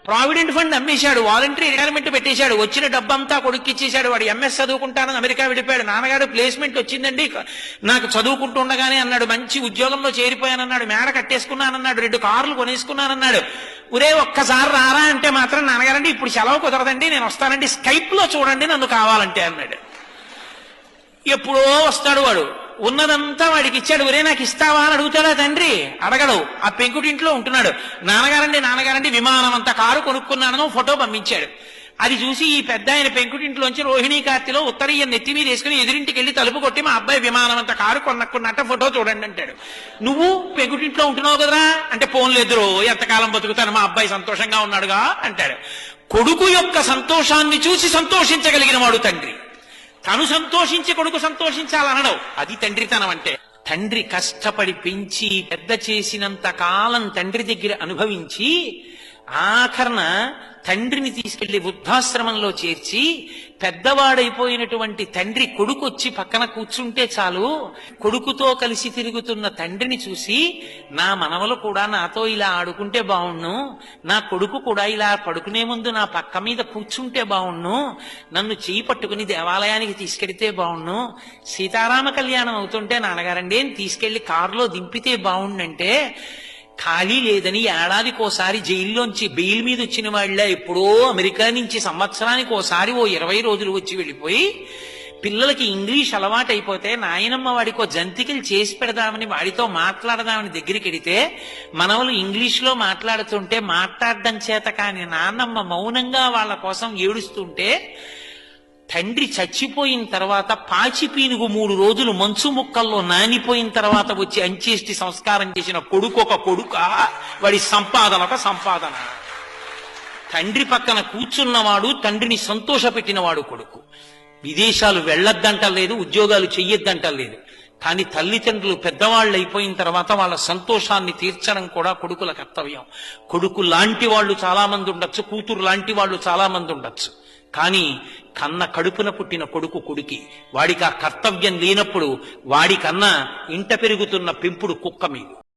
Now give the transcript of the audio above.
Provident fund అమ్మేశాడు, voluntary retirement పెట్టేశాడు, వచ్చిన డబ్బంతా కొడుక్కి ఇచ్చేశాడు. వాడు ఎంఎస్ చదువుకుంటానని అమెరికా వెళ్ళిపోయాడు. నాన్నగారు ప్లేస్మెంట్ వచ్చిందండి నాకు చదువుకుంటుండగానే అన్నాడు, మంచి ఉద్యోగంలో చేరిపోయానన్నాడు, మేడ కట్టేసుకున్నానన్నాడు, 2 కార్లు కొనేసుకున్నానన్నాడు. ఒరే ఒక్కసారి రారా అంటే మాత్రం నాన్నగారండి ఇప్పుడు సెలవు కుదరదండి, నేను వస్తానండి, స్కైప్ లో చూడండి నన్ను కావాలంటే అన్నాడు. ఎప్పుడో వస్తాడు వాడు, ఉన్నదంతా వాడికి ఇచ్చాడు. ఒరే నాకు ఇస్తావా అని అడుగుతాడా తండ్రి? అడగడు. ఆ పెంకుటింట్లో ఉంటున్నాడు. నాన్నగారండి విమానం అంత కారు కొనుక్కున్నానని ఫోటో పంపించాడు. అది చూసి ఈ పెద్ద ఆయన పెంకుటింట్లోంచి రోహిణీ కార్తిలో ఉత్తరీయం నెత్తి మీద వేసుకుని ఎదురింటికి వెళ్ళి తలుపు కొట్టి మా అబ్బాయి విమానం అంత కారు కొన్నట్ట ఫోటో చూడండి అంటాడు. నువ్వు పెంకుటింట్లో ఉంటున్నావు కదరా అంటే, పోన్లేదురో ఎంతకాలం బతుకుతాను, మా అబ్బాయి సంతోషంగా ఉన్నాడుగా అంటాడు. కొడుకు యొక్క సంతోషాన్ని చూసి సంతోషించగలిగిన వాడు తండ్రి. తను సంతోషించి కొడుకు సంతోషించాలనడం అది తండ్రితనం అంటే. తండ్రి కష్టపడి పెంచి పెద్ద చేసినంత కాలం తండ్రి దగ్గర అనుభవించి ఆఖరణ తండ్రిని తీసుకెళ్లి వృద్ధాశ్రమంలో చేర్చి పెద్దవాడైపోయినటువంటి తండ్రి కొడుకు వచ్చి పక్కన కూర్చుంటే చాలు, కొడుకుతో కలిసి తిరుగుతున్న తండ్రిని చూసి నా మనవలు కూడా నాతో ఇలా ఆడుకుంటే బావుణ్ణు, నా కొడుకు కూడా ఇలా పడుకునే ముందు నా పక్క మీద కూర్చుంటే బావుణ్ణు, నన్ను చేయి పట్టుకుని దేవాలయానికి తీసుకెడితే బావుణ్ణు, సీతారామ కళ్యాణం అవుతుంటే నాన్నగారండి తీసుకెళ్లి కారులో దింపితే బావుండంటే, ఖాళీ లేదని ఏడాదికోసారి జైల్లోంచి బెయిల్ మీద వచ్చిన వాళ్ళ ఎప్పుడో అమెరికా నుంచి సంవత్సరానికి ఓసారి 20 రోజులు వచ్చి వెళ్ళిపోయి పిల్లలకి ఇంగ్లీష్ అలవాటైపోతే నాయనమ్మ వాడికో జంతికలు చేసి పెడదామని వాడితో మాట్లాడదామని దగ్గరికి వెడితే మనవలు ఇంగ్లీష్లో మాట్లాడుతుంటే మాట్లాడడం చేత కాని నాన్నమ్మ మౌనంగా వాళ్ళ కోసం ఏడుస్తుంటే, తండ్రి చచ్చిపోయిన తర్వాత పాచి పీనుగు 3 రోజులు మంచు ముక్కల్లో నానిపోయిన తర్వాత వచ్చి అంచేష్టి సంస్కారం చేసిన కొడుకు ఒక కొడుక, వాడి సంపాదన ఒక సంపాదన. తండ్రి పక్కన కూర్చున్నవాడు తండ్రిని సంతోషపెట్టినవాడు కొడుకు. విదేశాలు వెళ్ళొద్దంటలేదు, ఉద్యోగాలు చెయ్యొద్దంటలేదు, కానీ తల్లిదండ్రులు పెద్దవాళ్ళు అయిపోయిన తర్వాత వాళ్ళ సంతోషాన్ని తీర్చడం కూడా కొడుకుల కర్తవ్యం. కొడుకు లాంటి వాళ్ళు చాలా మంది ఉండొచ్చు, కూతురు లాంటి వాళ్ళు చాలా మంది ఉండొచ్చు, కానీ కన్న కడుపున పుట్టిన కొడుకు కొడుకి. వాడికి ఆ కర్తవ్యం లేనప్పుడు వాడికన్నా ఇంట పెరుగుతున్న పెంపుడు కుక్క మీద.